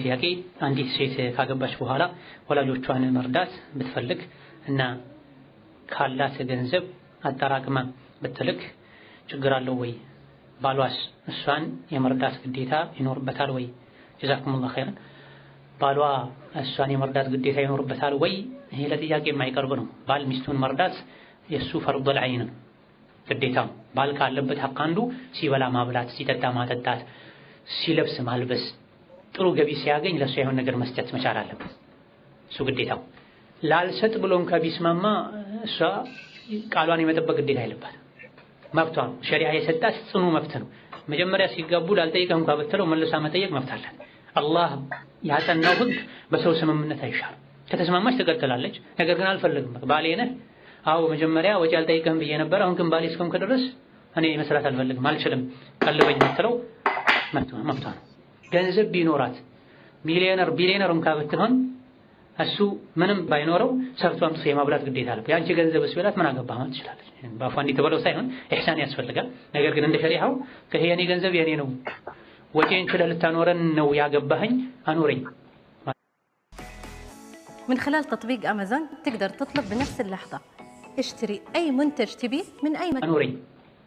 ጥያቄ አንዲት ሴት ካገባች በኋላ ወላጆቿን መርዳት ብትፈልግ እና ካላት ገንዘብ አጠራቅማ ብትልክ ችግር አለው ወይ? ባሏስ እሷን የመርዳት ግዴታ ይኖርበታል ወይ? ጀዛኩሙላሁ ኸይረን። ባሏ እሷን የመርዳት ግዴታ ይኖርበታል ወይ? ይሄ ለጥያቄ የማይቀርብ ነው። ባል ሚስቱን መርዳት የሱ ፈርዱል ዐይን ነው፣ ግዴታው። ባል ካለበት ሐቅ አንዱ ሲበላ ማብላት፣ ሲጠጣ ማጠጣት፣ ሲለብስ ማልበስ፣ ጥሩ ገቢ ሲያገኝ ለእሷ የሆነ ነገር መስጠት መቻል አለበት። እሱ ግዴታው። ላልሰጥ ብሎም ከቢስማማ እሷ ቃሏን የመጠበቅ ግዴታ የለባት፣ መብቷ ነው። ሸሪዓ የሰጣት ጽኑ መብት ነው። መጀመሪያ ሲጋቡ ላልጠይቀህ እንኳን ብትለው መልሳ መጠየቅ መብት አላት። አላህ ያጸናው ህግ በሰው ስምምነት አይሻርም። ከተስማማች ትቀጥላለች። ነገር ግን አልፈልግም ባሌ ነህ፣ አዎ መጀመሪያ ወጪ አልጠይቀህም ብዬ ነበር፣ አሁን ግን ባሌ እስከም ከደረስ እኔ መስራት አልፈልግም አልችልም ቀልበኝ የምትለው መብቷ ነው። ገንዘብ ቢኖራት ቢሊየነር እንኳን ብትሆን እሱ ምንም ባይኖረው ሰርቶ አምጥቶ የማብላት ግዴታ አለበት። ያንቺ ገንዘብ ስበላት ምን አገባህ ማለት ትችላለች። በአፏ እንዲተበለው ሳይሆን ኢህሳን ያስፈልጋል። ነገር ግን እንደ ሸሪዓው ከየኔ ገንዘብ የኔ ነው፣ ወጪን ችለህ ልታኖረን ነው ያገባኸኝ አኖረኝ። من خلال تطبيق أمازون تقدر تطلب بنفس اللحظة اشتري أي منتج تبيه من أي مكان አኖረኝ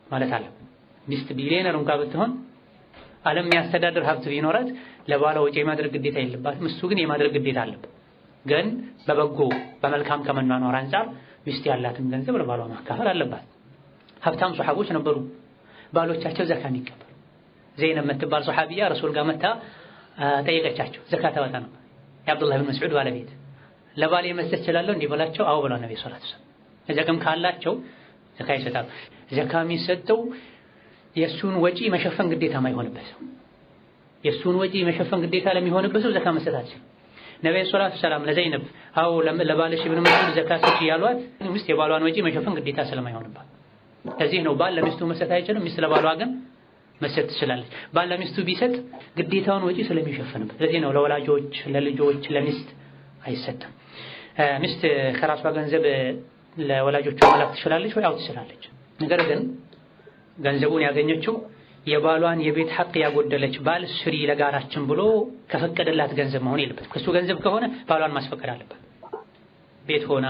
ማለት አለ። ሚስት ቢሊየነር እንኳን ብትሆን ዓለም የሚያስተዳድር ሀብት ቢኖራት ለባሏ ወጪ የማድረግ ግዴታ የለባትም። እሱ ግን የማድረግ ግዴታ አለበት። ግን በበጎ በመልካም ከመኗኗር አንፃር ሚስት ያላትን ገንዘብ ለባሏ ማካፈል አለባት። ሀብታም ሱሐቦች ነበሩ፣ ባሎቻቸው ዘካ የሚቀበሉ። ዘይነብ የምትባል ሱሐቢያ ረሱል ጋር መታ ጠየቀቻቸው። ዘካ ታወጣ ነበር። የአብዱላህ ብን መስዑድ ባለቤት ለባሌ መስጠት እችላለሁ እንዲህ በላቸው። አዎ ብለው ነብዩ ሰለላሁ ዐለይሂ ወሰለም ዘካም ካላቸው ዘካ ይሰጣሉ። ዘካ የሚሰጠው የእሱን ወጪ መሸፈን ግዴታ ማይሆንበት ሰው፣ የእሱን ወጪ መሸፈን ግዴታ ለሚሆንበት ሰው ዘካ መስጠት አትችልም። ነብዩ ሰለላሁ ዐለይሂ ወሰለም ለዘይነብ አዎ ለባልሽ ኢብኑ መስዑድ ዘካ ስጪ ያሏት ሚስት የባሏን ወጪ መሸፈን ግዴታ ስለማይሆንባት። ለዚህ ነው ባል ለሚስቱ መስጠት አይችልም፣ ሚስት ለባሏ ግን መስጠት ትችላለች። ባል ለሚስቱ ቢሰጥ ግዴታውን ወጪ ስለሚሸፈንበት። ለዚህ ነው ለወላጆች፣ ለልጆች፣ ለሚስት አይሰጥም። ሚስት ከራሷ ገንዘብ ለወላጆቿ መላክ ትችላለች ወይ? አዎ ትችላለች። ነገር ግን ገንዘቡን ያገኘችው የባሏን የቤት ሐቅ ያጎደለች ባል ስሪ ለጋራችን ብሎ ከፈቀደላት ገንዘብ መሆን የለበትም። ከሱ ገንዘብ ከሆነ ባሏን ማስፈቀድ አለበት። ቤት ሆና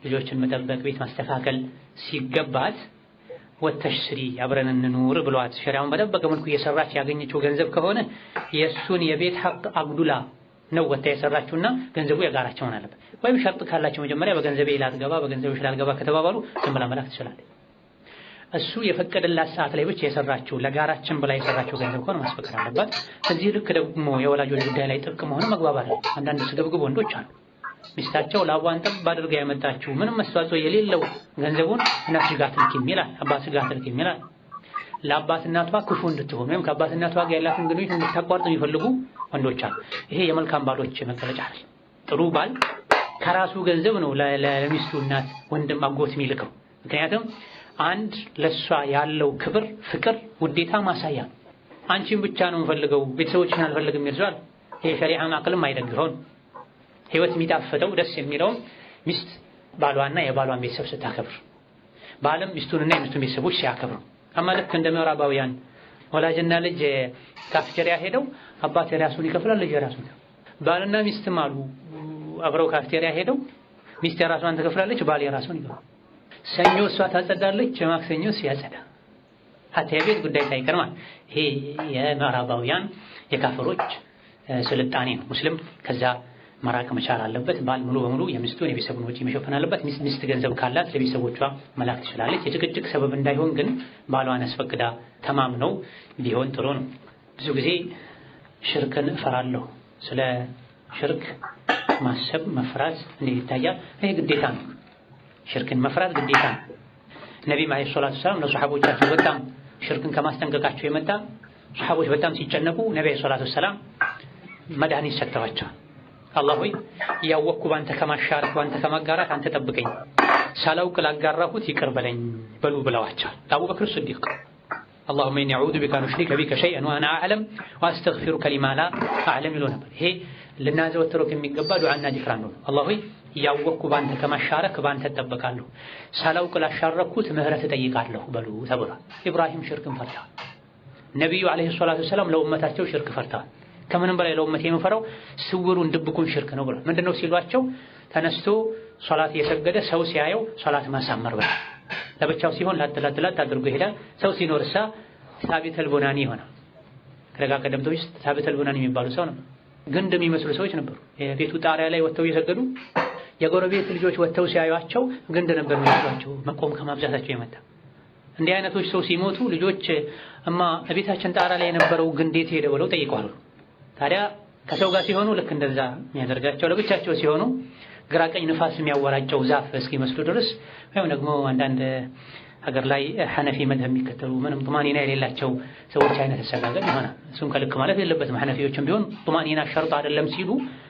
ልጆችን መጠበቅ፣ ቤት ማስተካከል ሲገባት ወተሽ ስሪ አብረን እንኑር ብሏት ሸሪዓውን በጠበቀ መልኩ እየሰራች ያገኘችው ገንዘብ ከሆነ የእሱን የቤት ሐቅ አጉዱላ ነው ወታ የሰራችውና ገንዘቡ የጋራቸው መሆን አለበት። ወይም ሸርጥ ካላቸው መጀመሪያ በገንዘቤ ላትገባ በገንዘብሽ ላትገባ ከተባባሉ ዝም ብላ መላክ ትችላለች። እሱ የፈቀደላት ሰዓት ላይ ብቻ የሰራችው ለጋራችን ብላ የሰራችው ገንዘብ ከሆነ ማስፈቀድ አለባት። እዚህ ልክ ደግሞ የወላጆች ጉዳይ ላይ ጥብቅ መሆኑ መግባባት ነው። አንዳንድ ስግብግብ ወንዶች አሉ። ሚስታቸው ላቧን ጠብ አድርጋ ያመጣችው ምንም አስተዋጽኦ የሌለው ገንዘቡን እናትሽ ጋር ትልኪም ይላል፣ አባትሽ ጋር ትልኪም ይላል። ለአባት እናቷ ክፉ እንድትሆን ወይም ከአባት እናቷ ጋር ያላትን ግንኙነት እንድታቋርጥ የሚፈልጉ ወንዶች አሉ። ይሄ የመልካም ባሎች መገለጫ ነው። ጥሩ ባል ከራሱ ገንዘብ ነው ለሚስቱ እናት፣ ወንድም፣ አጎት የሚልከው። ምክንያቱም አንድ ለሷ ያለው ክብር፣ ፍቅር፣ ውዴታ ማሳያ። አንቺን ብቻ ነው የምፈልገው ቤተሰቦችን አልፈልግም ይርዛል። ይሄ ሸሪዓም አቅልም አይደግፈውም። ህይወት የሚጣፍጠው ደስ የሚለው ሚስት ባሏና የባሏን ቤተሰብ ስታከብር፣ ባልም ሚስቱንና የሚስቱን ቤተሰቦች ሲያከብሩ። አማ ልክ እንደ ምዕራባውያን ወላጅና ልጅ ካፍቴሪያ ሄደው አባት የራሱን ይከፍላል፣ ልጅ የራሱን ይከፍላል። ባልና ሚስትም አሉ አብረው ካፍቴሪያ ሄደው ሚስት የራሷን ትከፍላለች፣ ባል የራሱን ይከፍላል። ሰኞ እሷ ታጸዳለች፣ ማክሰኞ ሲያጸዳ ሀታ የቤት ጉዳይ ሳይቀር ማለት። ይሄ የምዕራባውያን የካፈሮች ስልጣኔ ነው። ሙስሊም ከዛ መራቅ መቻል አለበት። ባል ሙሉ በሙሉ የሚስቱን የቤተሰቡን ወጪ መሸፈን አለበት። ሚስት ገንዘብ ካላት ለቤተሰቦቿ መላክ ትችላለች። የጭቅጭቅ ሰበብ እንዳይሆን ግን ባሏን አስፈቅዳ ተማምነው ቢሆን ጥሩ ነው። ብዙ ጊዜ ሽርክን እፈራለሁ። ስለ ሽርክ ማሰብ መፍራት እንዴት ይታያል? ይሄ ግዴታ ነው። ሽርክን መፍራት ግዴታ ነው። ነቢዩ አለይሂ ሰላቱ ወሰላም ለሱሐቦቻቸው በጣም ሽርክን ከማስጠንቀቃቸው የመጣ ሱሐቦች በጣም ሲጨነቁ ነቢዩ አለይሂ ሰላቱ ወሰላም መድኃኒት ሰጥተዋቸዋል። አላህ ሆይ ያወቅኩ ባንተ ከማሻረክ ባንተ ከማጋራት አንተ ጠብቀኝ፣ ሳላውቅ ላጋራሁት ይቅር በለኝ በሉ ብለዋቸዋል። ለአቡበክር ሲዲቅ اللهم إني أعوذ بك أن أشرك بك شيئا وأنا أعلم وأستغفرك لما لا أعلم ይሉ ነበር። ይሄ ልናዘወትረው ከሚገባ ዱዓና ዚክራን ነው። አላህ ሆይ ያወቅኩ ባንተ ከማሻረክ ባንተ እጠበቃለሁ፣ ሳላውቅ ላሻረኩት ምህረት እጠይቃለሁ በሉ ተብሏል። ኢብራሂም ሽርክን ፈርተዋል። ነቢዩ አለይሂ ሰላቱ ወሰላም ለኡመታቸው ሽርክ ፈርተዋል። ከምንም በላይ ለኡመቴ የምፈራው ስውሩን ድብቁን ሽርክ ነው ብሏል። ምንድነው ሲሏቸው ተነስቶ ሶላት እየሰገደ ሰው ሲያየው ሶላት ማሳመር በል ለብቻው ሲሆን ላጥላጥላት አድርጎ ይሄዳል። ሰው ሲኖርሳ ሳቢተል ቡናኒ ይሆናል። ከደጋ ቀደምቶች ውስጥ ሳቢተል ቡናኒ የሚባሉ ሰው ነበር። ግንድ የሚመስሉ ሰዎች ነበሩ። የቤቱ ጣሪያ ላይ ወጥተው እየሰገዱ የጎረቤት ልጆች ወጥተው ሲያዩአቸው ግንድ ነበር የሚመስሏቸው መቆም ከማብዛታቸው የመጣ። እንዲህ አይነቶች ሰው ሲሞቱ ልጆች እማ እቤታችን ጣራ ላይ የነበረው ግንድ የት ሄደ ብለው ጠይቀዋል። ታዲያ ከሰው ጋር ሲሆኑ ልክ እንደዛ የሚያደርጋቸው፣ ለብቻቸው ሲሆኑ ግራቀኝ ንፋስ የሚያወራጨው ዛፍ እስኪመስሉ ድረስ ወይም ደግሞ አንዳንድ ሀገር ላይ ሐነፊ መዝሀብ የሚከተሉ ምንም ጡማኒና የሌላቸው ሰዎች አይነት ተሰጋገን ይሆናል። እሱን ከልክ ማለት የለበትም። ሐነፊዎችም ቢሆን ጡማኒና ሸርጥ አይደለም ሲሉ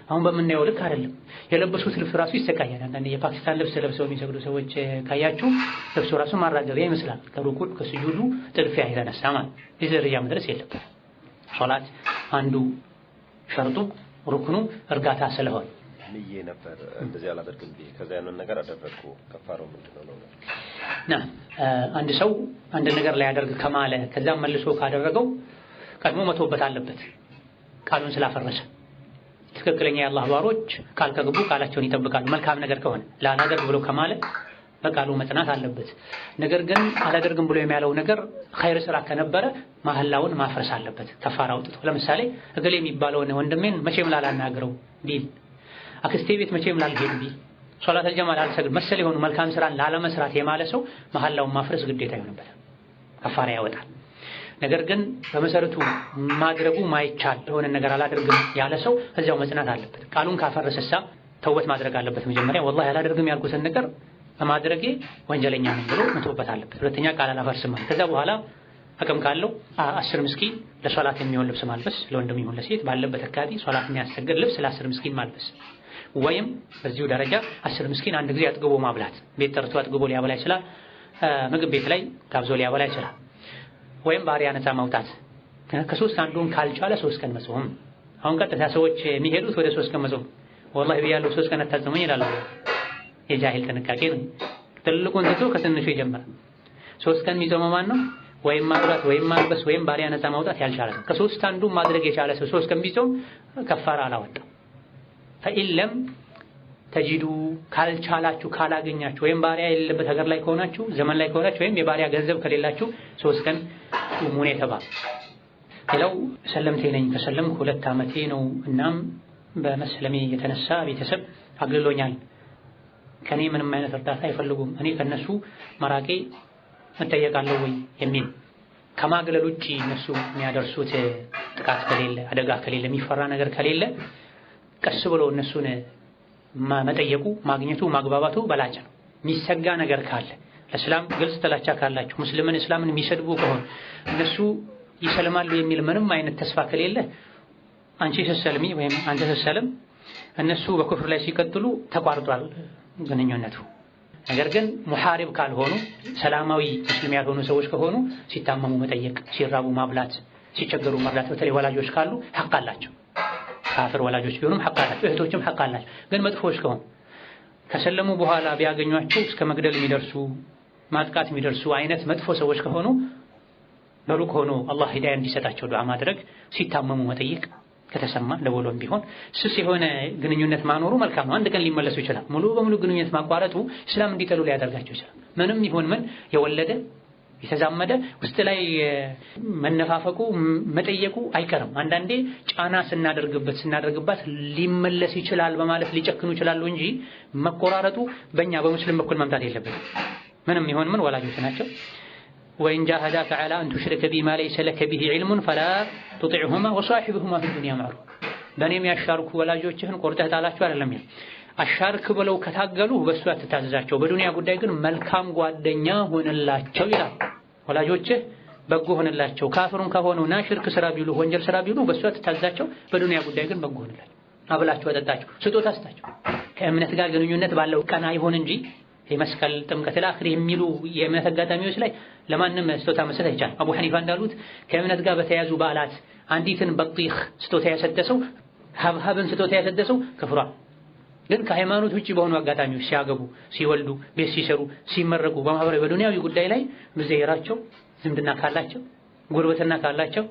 አሁን በምናየው ልክ አይደለም። የለበሱት ልብስ ራሱ ይሰቃያል። አንዳንድ የፓኪስታን ልብስ ለብሰው የሚሰግዱ ሰዎች ካያችሁ ልብሱ ራሱ ማራገቢያ ይመስላል። ከሩኩዕ ከስጁዱ ጥድፊያ የተነሳ ማለት እዚህ ደረጃ መድረስ የለበትም። ሶላት አንዱ ሸርጡ ሩክኑ እርጋታ ስለሆነ ንዬ ነበር እንደዚህ አላደርግም ብዬ ከዛ ያንን ነገር አደረግኩ ከፋራው ምንድነው ነው? አንድ ሰው አንድ ነገር ላይ ያደርግ ከማለ ከዛም መልሶ ካደረገው ቀድሞ መተውበት አለበት ቃሉን ስላፈረሰ። ትክክለኛ የአላህ ባሮች ቃል ከገቡ ቃላቸውን ይጠብቃሉ። መልካም ነገር ከሆነ ላላደርግ ብሎ ከማለ በቃሉ መጽናት አለበት። ነገር ግን አላደርግም ብሎ የሚያለው ነገር ኸይር ስራ ከነበረ ማህላውን ማፍረስ አለበት ከፋራ አውጥቶ። ለምሳሌ እገሌ የሚባለውን ወንድሜን መቼም ላላናግረው ቢል፣ አክስቴ ቤት መቼም ላልሄድ ቢል፣ ሶላተል ጀማዓ ላልሰግድ መሰል የሆኑ መልካም ስራን ላለመስራት የማለ ሰው መሐላውን ማፍረስ ግዴታ ይሆንበታል፣ ከፋራ ያወጣል። ነገር ግን በመሰረቱ ማድረጉ ማይቻል የሆነ ነገር አላደርግም ያለ ሰው እዚያው መጽናት አለበት። ቃሉን ካፈረሰሳ ተውበት ማድረግ አለበት። መጀመሪያ ወላሂ አላደርግም ያልኩትን ነገር በማድረጌ ወንጀለኛ ነኝ ብሎ መተውበት አለበት። ሁለተኛ ቃል አላፈርስም ማለት። ከዛ በኋላ አቅም ካለው 10 ምስኪን ለሶላት የሚሆን ልብስ ማልበስ፣ ለወንድም ይሁን ለሴት ባለበት አካባቢ ሶላት የሚያሰግድ ልብስ ለ10 ምስኪን ማልበስ፣ ወይም በዚሁ ደረጃ 10 ምስኪን አንድ ጊዜ አጥግቦ ማብላት። ቤት ጠርቶ አጥግቦ ሊያበላ ይችላል። ምግብ ቤት ላይ ጋብዞ ሊያበላ ይችላል። ወይም ባሪያ ነፃ ማውጣት። ከሶስት አንዱን ካልቻለ 3 ቀን መጾም። አሁን ቀጥታ ሰዎች የሚሄዱት ወደ 3 ቀን መጾም። ወላሂ ብያለሁ 3 ቀን አታጽሙኝ ይላሉ። የጃሂል ጥንቃቄ ነው። ትልቁን ትቶ ከትንሹ ይጀምራል። 3 ቀን የሚጾመው ማን ነው? ወይም ማጥራት ወይም ማልበስ ወይም ባሪያ ነፃ ማውጣት ያልቻለ ሰው። ከሶስት አንዱን ማድረግ የቻለ ሰው 3 ቀን ቢጾም ከፋራ አላወጣም። ፈኢለም ተጂዱ ካልቻላችሁ ካላገኛችሁ ወይም ባሪያ የሌለበት ሀገር ላይ ከሆናችሁ ዘመን ላይ ከሆናችሁ ወይም የባሪያ ገንዘብ ከሌላችሁ 3 ቀን ጾሙን የተባለ። ሌላው ሰለምቴ ነኝ ከሰለምኩ 2 ዓመቴ ነው። እናም በመስለሜ የተነሳ ቤተሰብ አግልሎኛል። ከኔ ምንም አይነት እርዳታ አይፈልጉም። እኔ ከነሱ መራቄ መጠየቃለሁ ወይ የሚል። ከማግለል ውጪ እነሱ የሚያደርሱት ጥቃት ከሌለ አደጋ ከሌለ የሚፈራ ነገር ከሌለ ቀስ ብሎ እነሱን መጠየቁ ማግኘቱ ማግባባቱ በላጭ ነው። የሚሰጋ ነገር ካለ ለእስላም ግልጽ ጥላቻ ካላችሁ ሙስሊምን እስላምን የሚሰድቡ ከሆነ እነሱ ይሰልማሉ የሚል ምንም አይነት ተስፋ ከሌለ አንቺ ስትሰልሚ ወይም አንተ ስትሰልም እነሱ በኩፍር ላይ ሲቀጥሉ ተቋርጧል ግንኙነቱ። ነገር ግን ሙሐሪብ ካልሆኑ ሰላማዊ ሙስሊም ያልሆኑ ሰዎች ከሆኑ ሲታመሙ መጠየቅ፣ ሲራቡ ማብላት፣ ሲቸገሩ መርዳት። በተለይ ወላጆች ካሉ ሐቅ አላቸው። ካፍር ወላጆች ቢሆኑም ሐቅ አላቸው፣ እህቶችም ሐቅ አላቸው። ግን መጥፎች ከሆኑ ከሰለሙ በኋላ ቢያገኟቸው እስከ መግደል የሚደርሱ ማጥቃት የሚደርሱ አይነት መጥፎ ሰዎች ከሆኑ በሩቅ ሆኖ አላህ ሂዳያ እንዲሰጣቸው ዱዓ ማድረግ፣ ሲታመሙ መጠየቅ ከተሰማ ደወሎም ቢሆን ስስ የሆነ ግንኙነት ማኖሩ መልካም ነው። አንድ ቀን ሊመለሱ ይችላል። ሙሉ በሙሉ ግንኙነት ማቋረጡ እስላም እንዲጠሉ ሊያደርጋቸው ይችላል። ምንም ይሁን ምን የወለደ የተዛመደ ውስጥ ላይ መነፋፈቁ መጠየቁ አይቀርም። አንዳንዴ ጫና ስናደርግባት ሊመለስ ይችላል በማለት ሊጨክኑ ይችላሉ እንጂ መቆራረጡ በእኛ በሙስሊም በኩል መምጣት የለበትም። ምንም ይሁን ምን ወላጆች ናቸው። وإن جاهداك على أن تشرك بي ما ليس لك به علم فلا تطعهما وصاحبهما في الدنيا معروف በእኔም ያሻርኩ ወላጆችህን ቆርጠህ ጣላቸው አይደለም ይላል። አሻርክ ብለው ከታገሉ በእሱ አትታዘዛቸው፣ በዱንያ ጉዳይ ግን መልካም ጓደኛ ሆነላቸው ይላል። ወላጆችህ በጎ ሆነላቸው። ካፍሩን ከሆኑና ሽርክ ስራ ቢሉ ወንጀል ስራ ቢሉ በእሱ አትታዘዛቸው፣ በዱንያ ጉዳይ ግን በጎ ሆነላቸው። አብላቸው፣ አጠጣቸው፣ ስጦታ ስጣቸው። ከእምነት ጋር ግንኙነት ባለው ቀና ይሆን እንጂ የመስቀል ጥምቀት ለአኺር የሚሉ የእምነት አጋጣሚዎች ላይ ለማንም ስጦታ መስጠት አይቻልም። አቡ ሐኒፋ እንዳሉት ከእምነት ጋር በተያያዙ በዓላት አንዲትን በጢኽ ስጦታ ያሰደሰው ሀብሀብን ስጦታ ያሰደሰው ከፍሯል። ግን ከሃይማኖት ውጪ በሆኑ አጋጣሚዎች ሲያገቡ፣ ሲወልዱ፣ ቤት ሲሰሩ፣ ሲመረቁ በማህበራዊ በዱንያዊ ጉዳይ ላይ መዘየራቸው ዝምድና ካላቸው ጉርብትና ካላቸው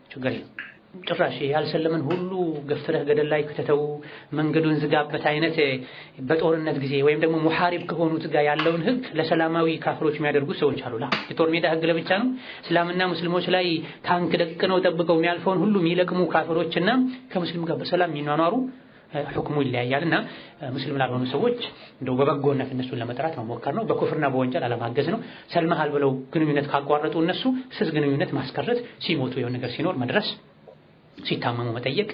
ችግር የለም። ጭራሽ ያልሰለመን ሁሉ ገፍረህ ገደል ላይ ከተተው መንገዱን ዝጋበት አይነት በጦርነት ጊዜ ወይም ደግሞ ሙሐሪብ ከሆኑት ጋር ያለውን ህግ ለሰላማዊ ካፍሮች የሚያደርጉ ሰዎች አሉላ። የጦር ሜዳ ህግ ለብቻ ነው። እስላምና ሙስሊሞች ላይ ታንክ ደቅነው ጠብቀው የሚያልፈውን ሁሉ የሚለቅሙ ካፍሮችና ከሙስሊም ጋር በሰላም የሚኗኗሩ ሁክሙ ይለያያልና ሙስሊም ላልሆኑ ሰዎች እንደው በበጎነት እነሱን ለመጥራት መሞከር ነው። በኩፍርና በወንጀል አለማገዝ ነው። ሰልመሃል ብለው ግንኙነት ካቋረጡ እነሱ ስስ ግንኙነት ማስቀረት፣ ሲሞቱ የሆነ ነገር ሲኖር መድረስ፣ ሲታመሙ መጠየቅ፣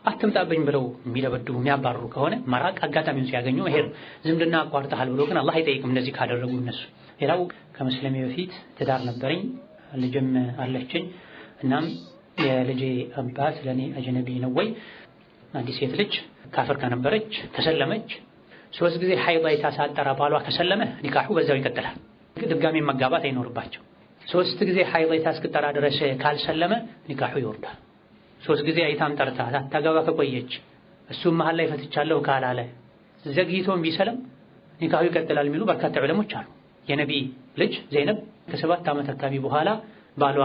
አትምጣብኝ ብለው የሚደበድቡ የሚያባርሩ ከሆነ መራቅ፣ አጋጣሚውን ሲያገኙ መሄድ። ዝምድና አቋርጠሃል ብሎ ግን አላህ አይጠይቅም እንደዚህ ካደረጉ እነሱ። ሌላው ከመስለሜ በፊት ትዳር ነበረኝ፣ ልጅም አለችኝ። እናም የልጄ አባት ለኔ አጅነቢ ነው ወይ? አንዲት ሴት ልጅ ካፍር ከነበረች ከሰለመች 3 ጊዜ ሐይድ ሳጠራ ባሏ ከሰለመ ኒካሑ በዛው ይቀጥላል። ድጋሜ መጋባት አይኖርባቸው። 3 ጊዜ ሐይድ እስክጠራ ድረስ ካልሰለመ ኒካሑ ይወርዳል። 3 ጊዜ አይታም ጠርታ ሳታገባ ከቆየች እሱም መሃል ላይ ፈትቻለሁ ካላለ ዘግይቶም ቢሰለም ኒካሑ ይቀጥላል የሚሉ በርካታ ዑለሞች አሉ። የነቢ ልጅ ዘይነብ ከ7 ዓመት አካባቢ በኋላ ባሏ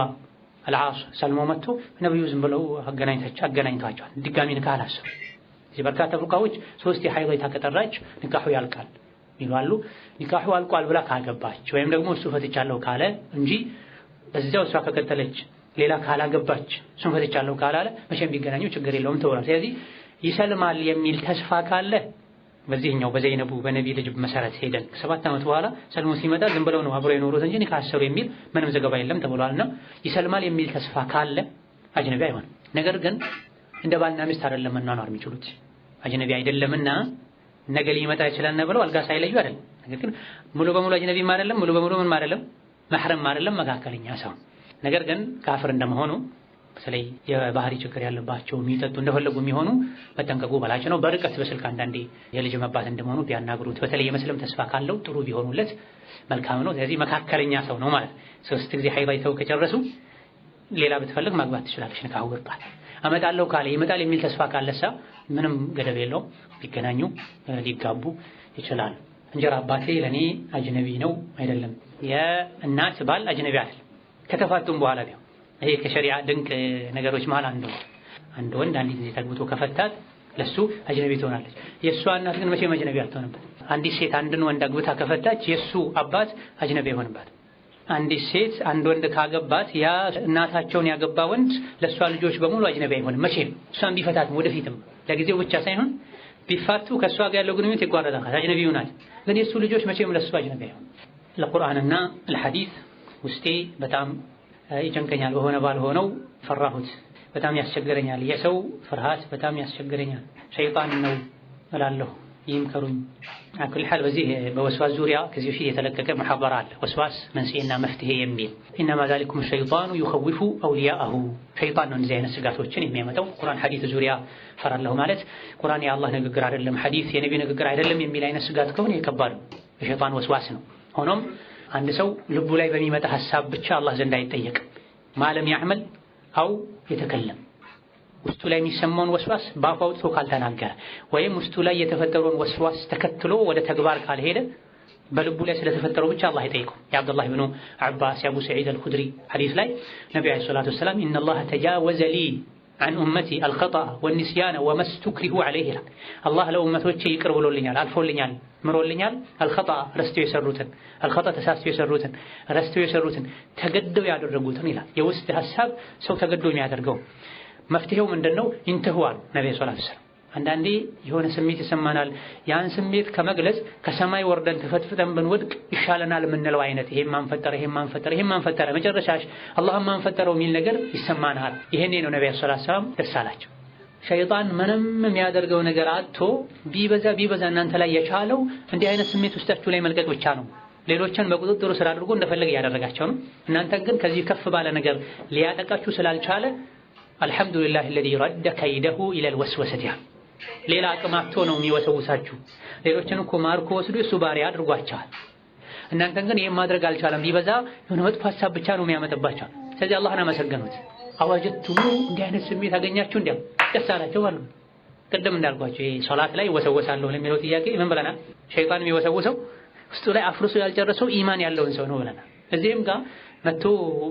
አልዓስ ሰልሞ መጥቶ ነብዩ ዝም ብለው አገናኝቷቸዋል። ድጋሚ ኒካህ አላሰሩ። እዚህ በርካታ ፉቃዎች 3 የሐይድ ከጠራች ኒካሑ ያልቃል ይላሉ። ኒካሑ አልቋል ብላ ካገባች ወይም ደግሞ እሱ ፈትቻለሁ ካለ እንጂ በዚያው እሷ ከቀጠለች ሌላ ካላገባች እሱን ፈትቻለሁ ካላለ መቼም ቢገናኙ ችግር የለውም ተወራል። ስለዚህ ይሰልማል የሚል ተስፋ ካለ በዚህኛው በዘይነቡ በነቢ ልጅ መሰረት ሄደን ከ7 ዓመት በኋላ ሰልሞ ሲመጣ ዝም ብለው ነው አብረው የኖሩት እንጂ ኒካህ አሰሩ የሚል ምንም ዘገባ የለም ተብሏልና ይሰልማል የሚል ተስፋ ካለ አጅነቢ አይሆንም። ነገር ግን እንደ ባልና ሚስት አይደለም መኗኗር የሚችሉት። አጅነቢ አይደለምና ነገ ሊመጣ ይችላል ነው ብለው አልጋ ሳይለዩ አይደለም። ነገር ግን ሙሉ በሙሉ አጅነቢም አይደለም፣ ሙሉ በሙሉ ምን አይደለም፣ መህረም አይደለም፣ መካከለኛ ሰው። ነገር ግን ካፍር እንደመሆኑ በተለይ የባህሪ ችግር ያለባቸው የሚጠጡ እንደፈለጉ የሚሆኑ መጠንቀቁ በላጭ ነው። በርቀት በስልክ አንዳንዴ የልጅ መባት እንደመሆኑ ቢያናግሩት፣ በተለይ የመስለም ተስፋ ካለው ጥሩ ቢሆኑለት መልካም ነው። ስለዚህ መካከለኛ ሰው ነው ማለት 3 ጊዜ ሐይድ አይተው ከጨረሱ ሌላ ብትፈልግ ማግባት ትችላለች። ንካሁ ወርቃል። አመጣለሁ ካለ ይመጣል የሚል ተስፋ ካለሳ ምንም ገደብ የለውም፣ ሊገናኙ ሊጋቡ ይችላል። እንጀራ አባቴ ለኔ አጅነቢ ነው አይደለም፣ የእናት ባል አጅነቢ አይደለም። ከተፋቱም በኋላ ቢሆን ይሄ ከሸሪዓ ድንቅ ነገሮች መሃል አንድ ወንድ አንዲት ሴት አግብቶ ከፈታት ለሱ አጅነቢ ትሆናለች። የእሷ እናት ግን መቼም አጅነቢ አትሆንበት። አንዲት ሴት አንድን ወንድ አግብታ ከፈታች የሱ አባት አጅነቢ ይሆንባት። አንዲት ሴት አንድ ወንድ ካገባት ያ እናታቸውን ያገባ ወንድ ለሷ ልጆች በሙሉ አጅነቢ አይሆንም መቼም። እሷን ቢፈታትም ወደፊትም ለጊዜው ብቻ ሳይሆን ቢፋቱ ከሷ ጋር ያለው ግንኙነት ይቋረጣል፣ አጅነቢ ይሆናል። ግን የሱ ልጆች መቼም ለሱ አጅነቢ አይሆን። ለቁርአንና ለሐዲስ ውስጤ በጣም ይጨንቀኛል፣ በሆነ ባልሆነው ፈራሁት፣ በጣም ያስቸግረኛል። የሰው ፍርሃት በጣም ያስቸግረኛል፣ ሸይጣን ነው እላለሁ፣ ይምከሩኝ። አኩል ሐል በዚህ በወስዋስ ዙሪያ ከዚህ በፊት የተለቀቀ መሐበራ አለ፣ ወስዋስ መንስኤና መፍትሄ የሚል። ኢነማ ዛሊኩም ሸይጣኑ ዩኸዊፉ አውሊያአሁ፣ ሸይጣን ነው እንደዚህ አይነት ስጋቶችን የሚያመጣው። ቁርአን ሐዲስ ዙሪያ ፈራለሁ ማለት ቁርአን የአላህ ንግግር አይደለም፣ ሐዲስ የነቢ ንግግር አይደለም የሚል አይነት ስጋት ከሆነ የከባድ ነው፣ የሸይጣን ወስዋስ ነው። ሆኖም አንድ ሰው ልቡ ላይ በሚመጣ ሐሳብ ብቻ አላህ ዘንድ አይጠየቅም። ማለም ያዕመል አው የተከለም፣ ውስጡ ላይ የሚሰማውን ወስዋስ በአፉ አውጥቶ ካልተናገረ ወይም ውስጡ ላይ የተፈጠረውን ወስዋስ ተከትሎ ወደ ተግባር ካልሄደ በልቡ ላይ ስለተፈጠረው ብቻ አላህ አይጠይቀው። የአብዱላህ ብኑ አባስ የአቡ ሰዒድ አልኹድሪ ሐዲስ ላይ ነብዩ አለይሂ ሰላቱ ወሰላም ኢነላህ ተጃወዘ ሊ عن أمتي الخطأ والنسيان وما استكرهوا عليه ይላል። አላህ ለኡመቶቼ ይቅር ብሎልኛል፣ አልፎልኛል፣ ምሮልኛል። الخطأ ረስተው የሰሩትን፣ الخطأ ተሳስተው የሰሩትን፣ ረስተው የሰሩትን፣ ተገደው ያደረጉትን ይላል። የውስጥ ሐሳብ ሰው ተገዶ የሚያደርገው መፍትሄው ምንድነው? ኢንተህዋል ነብዩ ሰለላሁ ዐለይሂ ወሰለም አንዳንዴ የሆነ ስሜት ይሰማናል። ያን ስሜት ከመግለጽ ከሰማይ ወርደን ተፈትፍተን ብንወድቅ ይሻለናል የምንለው አይነት ይሄን ማን ፈጠረ መጨረሻሽ አላህን ማን ፈጠረው የሚል ነገር ይሰማናል። ይሄኔ ነው ነብዩ ሰለላሁ ዐለይሂ ወሰለም ደስ አላቸው። ሸይጣን ምንም የሚያደርገው ነገር አጥቶ ቢበዛ እናንተ ላይ የቻለው እንዲህ አይነት ስሜት ውስጣችሁ ላይ መልቀቅ ብቻ ነው። ሌሎችን በቁጥጥሩ ስር አድርጎ እንደፈለገ ያደረጋቸው ነው። እናንተ ግን ከዚህ ከፍ ባለ ነገር ሊያጠቃችሁ ስላልቻለ አልሐምዱሊላህ الذي رد كيده الى الوسوسه ሌላ አቅም አጥቶ ነው የሚወሰውሳችሁ። ሌሎችን እኮ ማርኮ ወስዶ እሱ ባሪያ አድርጓቸዋል። እናንተን ግን ይሄን ማድረግ አልቻለም። ቢበዛ የሆነ መጥፎ ሐሳብ ብቻ ነው የሚያመጣባቸው። ስለዚህ አላህን አመሰገኑት። አዋጀቱሙ እንዲህ አይነት ስሜት አገኛችሁ እንዴ? ደስ አላቸው አሉ። ቅድም እንዳልኳችሁ ይሄ ሶላት ላይ ወሰወሳለሁ ለሚለው ጥያቄ ምን ብለናል? ሸይጣን የሚወሰውሰው ውስጡ ላይ አፍርሶ ያልጨረሰው ኢማን ያለውን ሰው ነው ብለናል። እዚህም ጋር መጥቶ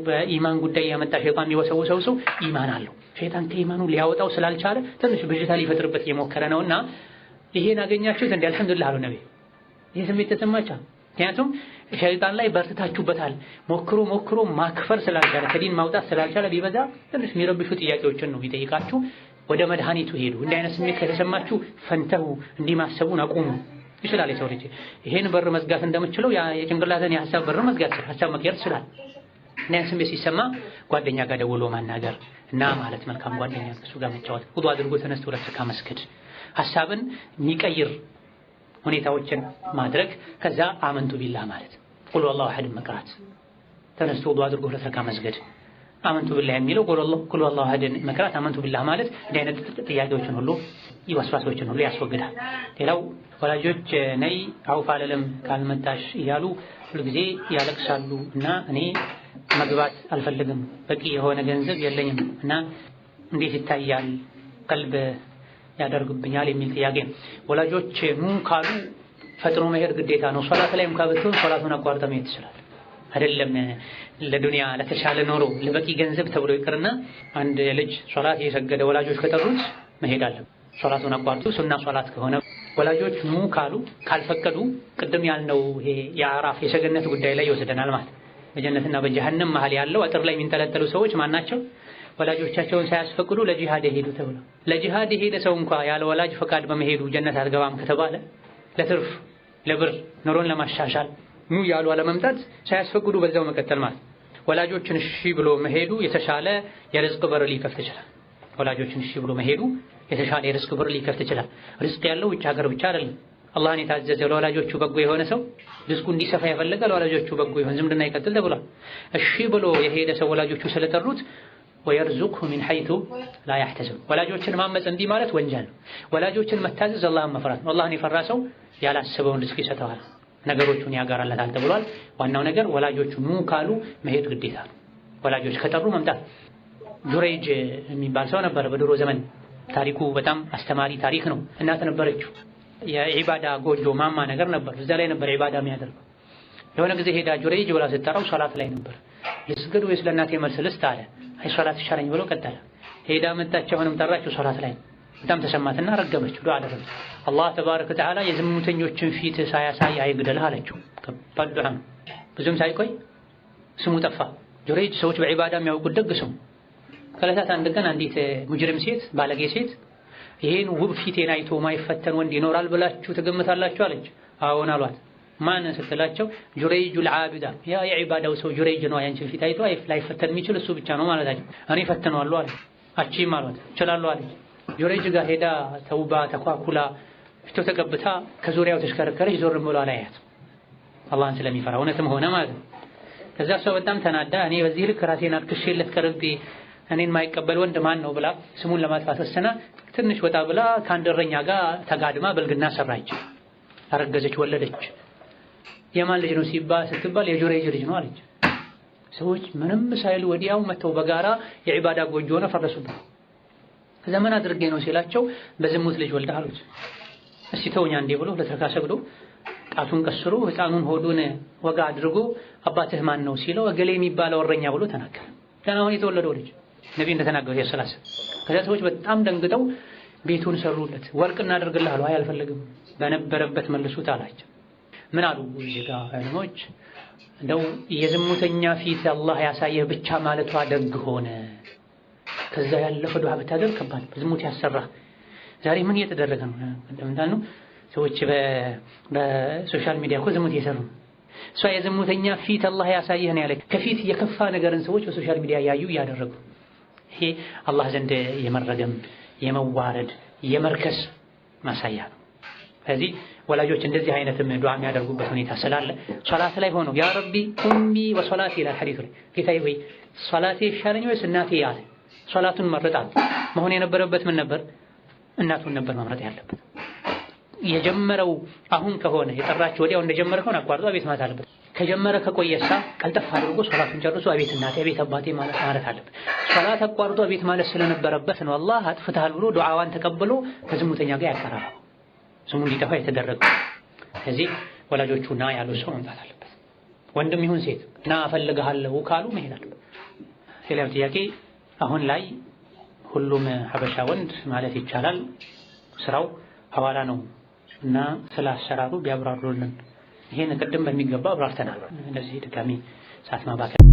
በኢማን ጉዳይ ያመጣ ሸይጣን የሚወሰውሰው ሰው ኢማን አለው። ሸይጣን ከኢማኑ ሊያወጣው ስላልቻለ ትንሽ ብዥታ ሊፈጥርበት እየሞከረ ነውና ይሄን አገኛችሁት እንደ አልሐምዱሊላህ አሉ ነብይ። ይሄ ስሜት ተሰማቻ። ምክንያቱም ሸይጣን ላይ በርትታችሁበታል። ሞክሮ ማክፈር ስላልቻለ ከዲን ማውጣት ስላልቻለ ቢበዛ ትንሽ የሚረብሹ ጥያቄዎችን ነው የሚጠይቃችሁ። ወደ መድኃኒቱ ሄዱ። እንዲህ አይነት ስሜት ከተሰማችሁ ፈንተሁ እንዲህ ማሰቡን አቁሙ ይችላል የሰው ልጅ። ይሄን በር መዝጋት እንደምችለው የጭንቅላትን የሐሳብ በር መዝጋት ሐሳብ መቀየር ይችላል። እና ስሜት ሲሰማ ጓደኛ ጋር ደውሎ ማናገር እና ማለት መልካም ጓደኛ እሱ ጋር መጫወት፣ ውዱ አድርጎ ተነስቶ ረካ መስገድ፣ ሐሳብን የሚቀይር ሁኔታዎችን ማድረግ። ከዛ አመንቱ ቢላህ ማለት ቁል ወላሁ አሐድ መቅራት፣ ተነስቶ ውዱ አድርጎ ረካ መስገድ። አመንቱ ቢላህ የሚለው ቁል ወላሁ አሐድ መቅራት፣ አመንቱ ቢላህ ማለት እንዲህ አይነት ጥያቄዎችን ሁሉ ይወስዋሶችን ሁሉ ያስወግዳል። ሌላው ወላጆች ነይ አውፍ አለለም ካልመጣሽ እያሉ ሁልጊዜ ያለቅሳሉ እና እኔ መግባት አልፈልግም፣ በቂ የሆነ ገንዘብ የለኝም እና እንዴት ይታያል ቀልብ ያደርግብኛል የሚል ጥያቄ ነው። ወላጆች ኑ ካሉ ፈጥኖ መሄድ ግዴታ ነው። ሶላት ላይ እንኳን ብትሆን ሶላቱን አቋርጠ መሄድ ትችላል። አይደለም ለዱንያ ለተሻለ ኖሮ ለበቂ ገንዘብ ተብሎ ይቅርና አንድ ልጅ ሶላት እየሰገደ ወላጆች ከጠሩት መሄድ አለ። ሶላቱን አቋርጦ ሱና ሶላት ከሆነ ወላጆች ኑ ካሉ ካልፈቀዱ ቅድም ያልነው ይሄ የአራፍ የሰገነት ጉዳይ ላይ ይወስደናል ማለት። በጀነትና በጀሃነም መሃል ያለው አጥር ላይ የሚንጠለጠሉ ሰዎች ማናቸው? ወላጆቻቸውን ሳያስፈቅዱ ለጂሃድ ሄዱ ተብሎ። ለጂሃድ የሄደ ሰው እንኳን ያለ ወላጅ ፈቃድ በመሄዱ ጀነት አትገባም ከተባለ ለትርፍ ለብር ኑሮን ለማሻሻል ኑ ያሉ አለመምጣት ሳያስፈቅዱ በዛው መቀጠል ማለት። ወላጆችን እሺ ብሎ መሄዱ የተሻለ የርዝቅ በር ሊከፍት ይችላል። ወላጆችን እሺ ብሎ መሄዱ የተሻለ የርዝቅ በር ሊከፍት ይችላል። ርዝቅ ያለው ውጭ ሀገር ብቻ አይደለም። አላህን የታዘዘ ለወላጆቹ በጎ የሆነ ሰው ርዝቁ እንዲሰፋ የፈለገ ለወላጆቹ በጎ ይሆን ዝምድና ይቀጥል ተብሏል። እሺ ብሎ የሄደ ሰው ወላጆቹ ስለጠሩት ወየርዙቅሁ ሚን ሐይቱ ላ ያህተስብ። ወላጆችን ማመጽ እንዲህ ማለት ወንጀል ነው። ወላጆችን መታዘዝ አላህን መፍራት ነው። አላህን የፈራ ሰው ያላሰበውን ርዝቅ ይሰጠዋል፣ ነገሮቹን ያጋራለታል ተብሏል። ዋናው ነገር ወላጆቹ ኑ ካሉ መሄድ ግዴታ ነው። ወላጆች ከጠሩ መምጣት። ጁረይጅ የሚባል ሰው ነበር በድሮ ዘመን። ታሪኩ በጣም አስተማሪ ታሪክ ነው። እናት ነበረችው። የዒባዳ ጎጆ ማማ ነገር ነበር። እዛ ላይ ነበር ዒባዳ የሚያደርገው። የሆነ ጊዜ ሄዳ ጁረይጅ ብላ ስትጠራው ሶላት ላይ ነበር። ልስገድ ወይስ ለእናቴ መልስ ልስጥ አለ። አይ ሶላት ይሻለኝ ብሎ ቀጠለ። ሄዳ መጣች። አሁንም ጠራችው ሶላት ላይ። በጣም ተሰማትና ረገመችው፣ ዱዓ አደረገች። አላህ ተባረከ ወተዓላ የዝሙተኞችን ፊት ሳያሳይ አይግደልህ አለችው። ከባድ ዱዓ ነው። ብዙም ሳይቆይ ስሙ ጠፋ። ጁረይጅ ሰዎች በዒባዳ የሚያውቁት ደግ ሰው። ከዕለታት አንድ ቀን አንዲት ሙጅሪም ሴት ባለጌ ሴት ይሄን ውብ ፊቴን አይቶ ማይፈተን ወንድ ይኖራል ብላችሁ ትገምታላችሁ አለች። አዎን አሏት። ማን ስትላቸው ጁረይጁል ዓቢዳ፣ ያ የዒባዳው ሰው ጁረይጅ ነው። ያንቺን ፊት አይቶ ላይፈተን የሚችል እሱ ብቻ ነው ማለታቸው። እኔ ፈተነዋለሁ አለች። አቺም አሏት። እችላለሁ አለች። ጁረይጅ ጋር ሄዳ ተውባ ተኳኩላ ፊቱ ተቀብታ ከዙሪያው ተሽከረከረች። ዞርም ብሎ አላያት። አላህን ስለሚፈራ እውነትም ሆነ ማለት ነው። ከዛ ሰው በጣም ተናዳ እኔ በዚህ ልክ ራሴን አርክሼለት ቀርቤ እኔን ማይቀበል ወንድ ማን ነው ብላ ስሙን ለማጥፋት ወሰና ትንሽ ወጣ ብላ ከአንድ እረኛ ጋር ተጋድማ በልግና ሰራች። አረገዘች፣ ወለደች። የማን ልጅ ነው ስትባል የጁረይጅ ልጅ ነው አለች። ሰዎች ምንም ሳይሉ ወዲያው መተው በጋራ የዒባዳ ጎጆ ሆነ ፈረሱበት። ዘመን አድርጌ ነው ሲላቸው በዝሙት ልጅ ወልዳ አሉት። እስቲ ተውኛ እንዴ ብሎ ለተረካ ሰግዶ ጣቱን ቀስሮ ህፃኑን ሆዱን ወጋ አድርጎ አባትህ ማን ነው ሲለው እገሌ የሚባለው እረኛ ብሎ ተናገረ። ገና አሁን የተወለደው ልጅ ነብይ እንደተናገሩ ያሰላሰ። ከዛ ሰዎች በጣም ደንግጠው ቤቱን ሰሩለት። ወርቅ እናደርግልህ አሉ። አይ አልፈልግም፣ በነበረበት መልሱት አላቸው። ምን አሉ እዚህ ጋር ዑለሞች፣ እንደው የዝሙተኛ ፊት አላህ ያሳየህ ብቻ ማለቷ ደግ ሆነ። ከዛ ያለፈ ዱዓ ብታደርግ ከባድ ዝሙት ያሰራ። ዛሬ ምን እየተደረገ ነው? እንደምታኑ ሰዎች በሶሻል ሚዲያ እኮ ዝሙት እየሰሩ ነው። እሷ የዝሙተኛ ፊት አላህ ያሳየህ ነው ያለ። ከፊት የከፋ ነገርን ሰዎች በሶሻል ሚዲያ ያዩ እያደረጉ፣ ይሄ አላህ ዘንድ የመረገም የመዋረድ የመርከስ ማሳያ ነው። ስለዚህ ወላጆች እንደዚህ አይነትም ዱዓ የሚያደርጉበት ሁኔታ ስላለ ሶላት ላይ ሆኖ ያ ረቢ ኡሚ ወሶላቲ ይላል ሐዲሱ ላይ። ጌታዬ ሆይ ሶላቴ ይሻለኝ ወይስ እናቴ ያለ። ሶላቱን መረጣል። መሆን የነበረበት ምን ነበር? እናቱን ነበር መምረጥ ያለበት። የጀመረው አሁን ከሆነ የጠራችው ወዲያው እንደጀመረ ከሆነ አቋርጦ አቤት ማለት አለበት። ከጀመረ ከቆየሳ ቀልጠፍ አድርጎ ሶላቱን ጨርሶ አቤት እናቴ አቤት አባቴ ማለት አለበት። ሶላት አቋርጦ አቤት ማለት ስለነበረበት ነው አላህ አጥፍተሃል ብሎ ዱዓዋን ተቀብሎ ከዝሙተኛ ጋር ያቀራረበው፣ ስሙ እንዲጠፋ የተደረገው። ስለዚህ ወላጆቹና ያሉ ሰው መምጣት አለበት። ወንድም ይሁን ሴት እና እፈልግሃለሁ ካሉ መሄድ አለ። ሌላው ጥያቄ አሁን ላይ ሁሉም ሀበሻ ወንድ ማለት ይቻላል ስራው ሐዋላ ነው እና ስለ አሰራሩ ቢያብራሩልን። ይሄን ቅድም በሚገባ አብራርተናል። እንደዚህ ድጋሚ ሰዓት ማባከን